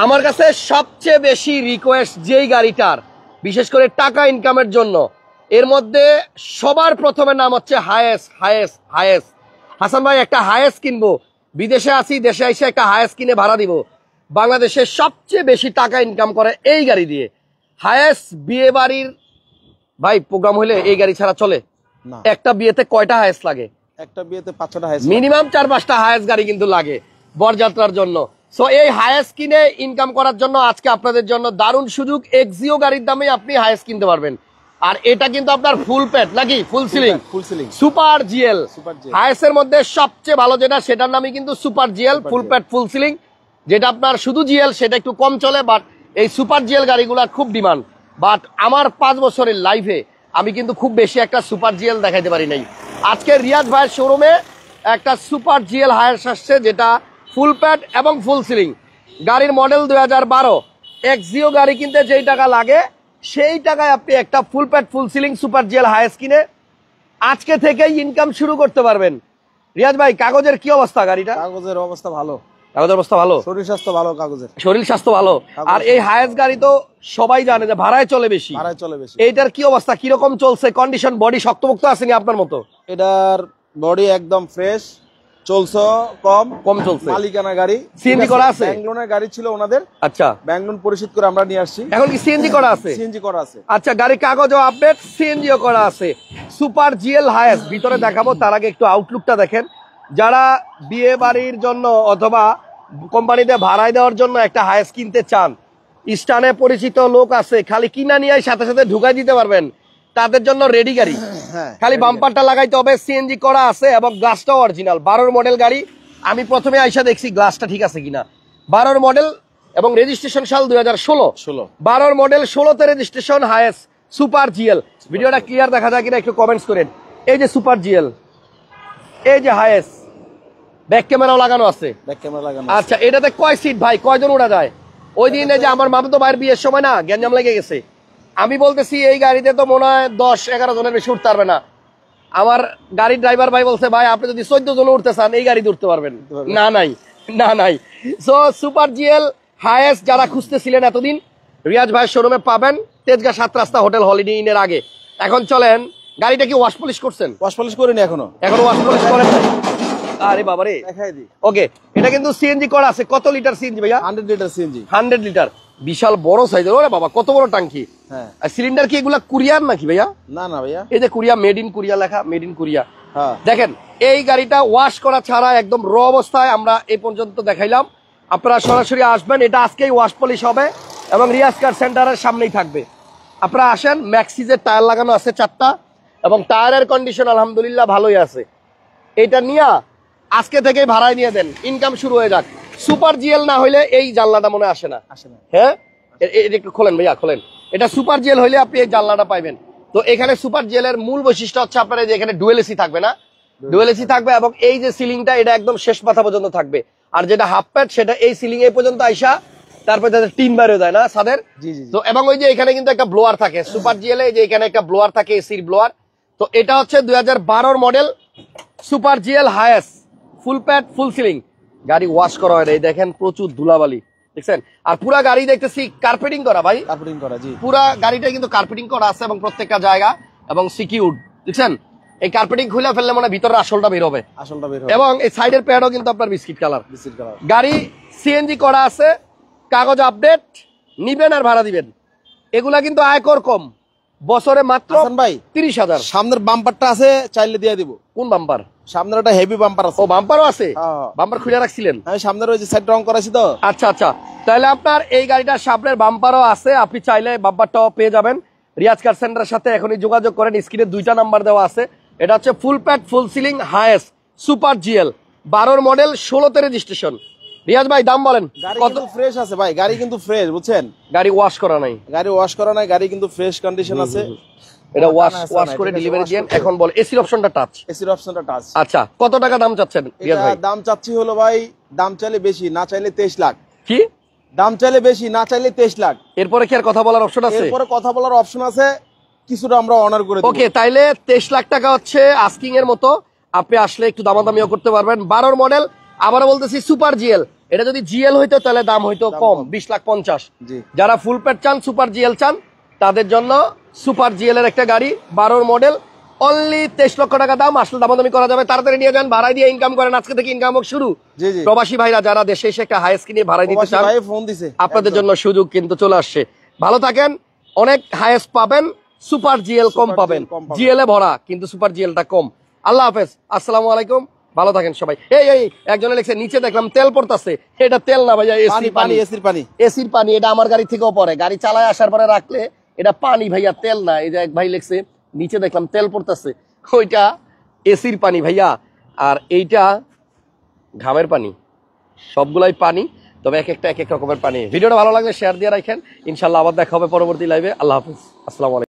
আমার কাছে সবচেয়ে বেশি রিকোয়েস্ট যেই গাড়িটার, বিশেষ করে টাকা ইনকামের জন্য, এর মধ্যে সবার প্রথমে নাম হচ্ছে হায়েস। হায়েস হায়েস হাসান ভাই, একটা হায়েস কিনবো, বিদেশে আছি, দেশে এসে একটা হায়েস কিনে ভাড়া দিব। বাংলাদেশে সবচেয়ে বেশি টাকা ইনকাম করে এই গাড়ি দিয়ে। হায়েস বিয়ে বাড়ির ভাই প্রোগ্রাম হলে এই গাড়ি ছাড়া চলে না। একটা বিয়েতে কয়টা হায়েস লাগে? একটা বিয়েতে 5-6টা হায়েস, মিনিমাম 4-5টা হায়েস গাড়ি কিন্তু লাগে বরযাত্রার জন্য। সো এই হায়েস কিনে ইনকাম করার জন্য আজকে আপনাদের জন্য দারুণ সুযোগ। এক্সিও গাড়ির দামে আপনি হায়েস কিনতে পারবেন। আর এটা কিন্তু আপনার ফুল প্যাড নাকি ফুল সিলিং, সুপার জিএল। হায়েসের মধ্যে সবচেয়ে ভালো যেটা, সেটার নামই কিন্তু সুপার জিএল, ফুল প্যাড ফুল সিলিং। যেটা আপনার শুধু জিএল সেটা একটু কম চলে, বাট এই সুপার জিএল গাড়িগুলোর খুব ডিমান্ড। বাট আমার 5 বছরের লাইফে আমি কিন্তু খুব বেশি একটা সুপার জিএল দেখাইতে পারি নাই। আজকে রিয়াজ ভাইয়ের শোরুমে একটা সুপার জিএল হায়েস আসছে, যেটা ফুল প্যাড এবং ফুল সিলিং। গাড়ির মডেল 2012। এক্সিও গাড়ি কিনতে যেই টাকা লাগে সেই টাকায় আপনি একটা ফুল pad full ceiling super GL Hiace কিনে আজকে থেকেই ইনকাম শুরু করতে পারবেন। রিয়াজ ভাই, কাগজের কি অবস্থা? গাড়িটা কাগজের অবস্থা ভালো, কাগজের অবস্থা ভালো, শরীর স্বাস্থ্য ভালো, কাগজের শরীর স্বাস্থ্য ভালো। আর এই হায়েস গাড়ি তো সবাই জানে যে ভাড়ায় চলে বেশি, এইটার কি অবস্থা, কিরকম চলছে, কন্ডিশন, বডি শক্তপোক্ত আসেনি আপনার মতো? এটার বডি একদম ফ্রেশ, চলছে কম চলছে, মালিকানা গাড়ি, সিএনজি করা আছে। ব্যাঙ্গলোনের গাড়ি ছিল ওনাদের, আচ্ছা, ব্যাঙ্গলোন পরিশোধ করে আমরা নিয়ে আসছি। এখন কি সিএনজি করা আছে? সিএনজি করা আছে। আচ্ছা, গাড়ির কাগজও আপডেট, সিএনজিও করা আছে। সুপার জিএল হায়েস ভিতরে দেখাবো, তার আগে একটু আউটলুকটা দেখেন। যারা বিয়ে বাড়ির জন্য অথবা কোম্পানিতে ভাড়ায় দেওয়ার জন্য একটা হায়েস কিনতে চান, স্টানে পরিচিত লোক আছে, খালি কিনা নিয়ে সাথে সাথে ঢুকাই দিতে পারবেন, তাদের জন্য রেডি গাড়ি। খালি বাম্পারটা লাগাইতে হবে, সিএনজি করা আছে এবং গ্লাসটাও অরিজিনাল। 12 মডেল গাড়ি। আমি প্রথমে আইসা দেখছি গ্লাসটা ঠিক আছে কিনা। 12 মডেল এবং রেজিস্ট্রেশন সাল 2016। 12 মডেল, 16তে রেজিস্ট্রেশন, হায়েস সুপার জিএল। ভিডিওটা ক্লিয়ার দেখা যায় কিনা একটু কমেন্টস করেন। এই যে সুপার জিএল, এই যে হায়েস, ব্যাক ক্যামেরাও লাগানো আছে। আচ্ছা, এটাতে কয় সিট ভাই, কয়জন উঠা যায়? ওই দিন যে আমার মামাতো ভাইয়ের বিয়ের সময় না গ্যাঞ্জাম লেগে গেছে, আমি বলতেছি এই গাড়িতে তো মনে হয় 10-11 জনের বেশি উঠতে পারবে না। আমার গাড়ির ড্রাইভার ভাই বলছে, ভাই আপনি যদি 14 জন উঠতে চান এই গাড়িতে উঠতে পারবেন না। নাই। সো সুপার জিএল হায়েস যারা খুঁজতেছিলেন এতদিন, রিয়াজ ভাইয়ের শোরুমে পাবেন, তেজগাঁ 7 রাস্তা হোটেল হলিডে ইনের আগে। এখন চলেন, গাড়িটা কি ওয়াশ পলিশ করছেন? ওয়াশ পলিশ করিনি এখনো ওয়াশ পলিশ করেন নাই? আরে বাবারে, দেখাই দি। ওকে, এটা কিন্তু সিএনজি করা আছে। কত লিটার সিএনজি ভাইয়া? 100 লিটার সিএনজি। 100 লিটার, বিশাল বড় সাইজের। ওরে বাবা, কত বড় টাঙ্কি। হ্যাঁ। আর সিলিন্ডার কি এগুলা কুরিয়ার নাকি ভাইয়া? না ভাইয়া, এই যে কুরিয়া, মেড ইন কুরিয়া লেখা, মেড ইন কুরিয়া। দেখেন, এই গাড়িটা ওয়াশ করা ছাড়া একদম র অবস্থায় আমরা এই পর্যন্ত দেখাইলাম। আপনারা সরাসরি আসবেন, এটা আজকেই ওয়াশ পলিশ হবে এবং রিয়াজ কার সেন্টারের সামনেই থাকবে। আপনারা আসেন, ম্যাক্সিজের টায়ার লাগানো আছে 4টা এবং টায়ারের কন্ডিশন আলহামদুলিল্লাহ ভালোই আছে। এটা নিয়ে আজকে থেকেই ভাড়ায় নিয়ে দেন, ইনকাম শুরু হয়ে যাক। সুপার জিএল না হইলে এই জানলাটা মনে আসে না। হ্যাঁ, এটা একটু খোলেন ভাইয়া, খোলেন। এটা সুপার জিএল হইলে আপনি এই জানলাটা পাইবেন। তো এখানে সুপার জিএল এর মূল বৈশিষ্ট্য হচ্ছে আপনার যে এখানে ডুয়েল এসি থাকবে না, ডুয়েল এসি থাকবে এবং এই যে সিলিংটা এটা একদম শেষ মাথা পর্যন্ত থাকবে। আর যেটা হাফ প্যাড সেটা এই সিলিং এই পর্যন্ত আইসা তারপরে তাদের টিন বাইরে যায় না ছাদের। তো এবং ওই যে এখানে কিন্তু একটা ব্লোয়ার থাকে সুপার জিএল এ, যে এখানে একটা ব্লোয়ার থাকে, এসির ব্লোয়ার। তো এটা হচ্ছে 2012 মডেল সুপার জিএল হায়েস, ফুল প্যাড ফুল সিলিং। গাড়ি ওয়াশ করা হয়, এই দেখেন প্রচুর ধুলাবালি দেখছেন। আর পুরা গাড়ি দেখতেছি কার্পেটিং করা ভাই, কার্পেটিং করা, জি পুরা গাড়িটা কিন্তু কার্পেটিং করা আছে এবং প্রত্যেকটা জায়গা এবং সিকিউরড দেখছেন। এই কার্পেটিং খুলে ফেললে মানে ভিতরে আসলটা বের হবে, এবং এই সাইডের প্যাডও কিন্তু আপনার বিস্কিট কালার। গাড়ি সিএনজি করা আছে, কাগজ আপডেট, নিবেন আর ভাড়া দিবেন। এগুলা কিন্তু আয়কর কম, বছরে মাত্র ভাই 30,000। সামনের বাম্পারটা আছে, চাইলে দিয়ে দিব। কোন বাম্পার? সামনের একটা হেভি বাম্পার আছে। ও, বাম্পারও আছে? বাম্পার খুলে রাখছিলেন? আমি সামনের ওই যে সাইড রং করাছি তো। আচ্ছা, তাহলে আপনার এই গাড়িটার সামনের বাম্পারও আছে, আপনি চাইলে বাম্পারটাও পেয়ে যাবেন। রিয়াজ কার সেন্টারের সাথে এখনই যোগাযোগ করেন, স্ক্রিনে 2টা নাম্বার দেওয়া আছে। এটা হচ্ছে full pad full ceiling Hiace super GL, 12 model, 16তে রেজিস্ট্রেশন। রিয়াজ ভাই দাম বলেন। কত ফ্রেশ আছে ভাই, গাড়ি কিন্তু ফ্রেশ, বুঝছেন, গাড়ি ওয়াশ করা নাই, গাড়ি কিন্তু ফ্রেশ কন্ডিশন আছে। এটা ওয়াশ করে ডেলিভারি দেন। এখন বল এসির অপশনটা টাচ, আচ্ছা কত টাকা দাম চাচ্ছেন রিয়াজ ভাই? দাম চাচ্ছি হলো ভাই, দাম চাইলে বেশি, না চাইলে 23 লাখ। কি দাম চাইলে বেশি, না চাইলে 23 লাখ। এরপরে কি আর কথা বলার অপশন আছে? এরপরে কথা বলার অপশন আছে, কিছুটা আমরা অনার করে দেব। ওকে, তাইলে 23 লাখ টাকা হচ্ছে আস্কিং এর মতো। আপনি আসলে একটু দামাদামিও করতে পারবেন। 12 মডেল, আবারও বলতেছি সুপার জিএল। এটা যদি জিএল হইতো তাহলে দাম হইতো কম, 20,50,000। জি যারা ফুল পেট চান, সুপার জিএল চান, তাদের জন্য সুপার জিএল এর একটা গাড়ি 12 মডেল, অনলি 23 লক্ষ টাকা দাম। আসলে দামাদামি করা যাবে, তাড়াতাড়ি নিয়ে যান, ভাড়ায় দিয়ে ইনকাম করেন। আজকে থেকে ইনকাম হোক শুরু। জি জি প্রবাসী ভাইরা যারা দেশে এসে একটা হাইস কিনে ভাড়ায় দিতে প্রবাসী চান, ভাই ফোন দিছে আপনাদের জন্য সুযোগ কিন্তু চলে আসছে। ভালো থাকেন, অনেক হাইস পাবেন, সুপার জিএল কম সুপার পাবেন। জিএল কম পাবেন। জিএল এ ভরা কিন্তু সুপার জিএলটা কম। আল্লাহ হাফেজ, আসসালামু আলাইকুম, ভালো থাকেন সবাই। এই এই একজনে লিখছে নিচে দেখলাম তেল পড়তাছে, এটা তেল না ভাইয়া, পানি এসির পানি পানি, এসির পানি এসির পানি। এটা আমার গাড়ি থেকেও পড়ে, গাড়ি চালায় আসার পরে রাখলে এটা পানি ভাইয়া, তেল না। এই যে এক ভাই লিখছে নিচে দেখলাম তেল পড়তাছে, ওইটা এসির পানি ভাইয়া, আর এইটা ঘামের পানি। সবগুলাই পানি, তবে এক একটা এক এক রকমের পানি। ভিডিওটা ভালো লাগলে শেয়ার দিয়ে রাখেন। ইনশাল্লাহ আবার দেখা হবে পরবর্তী লাইভে। আল্লাহ হাফিজ, আসসালামু আলাইকুম।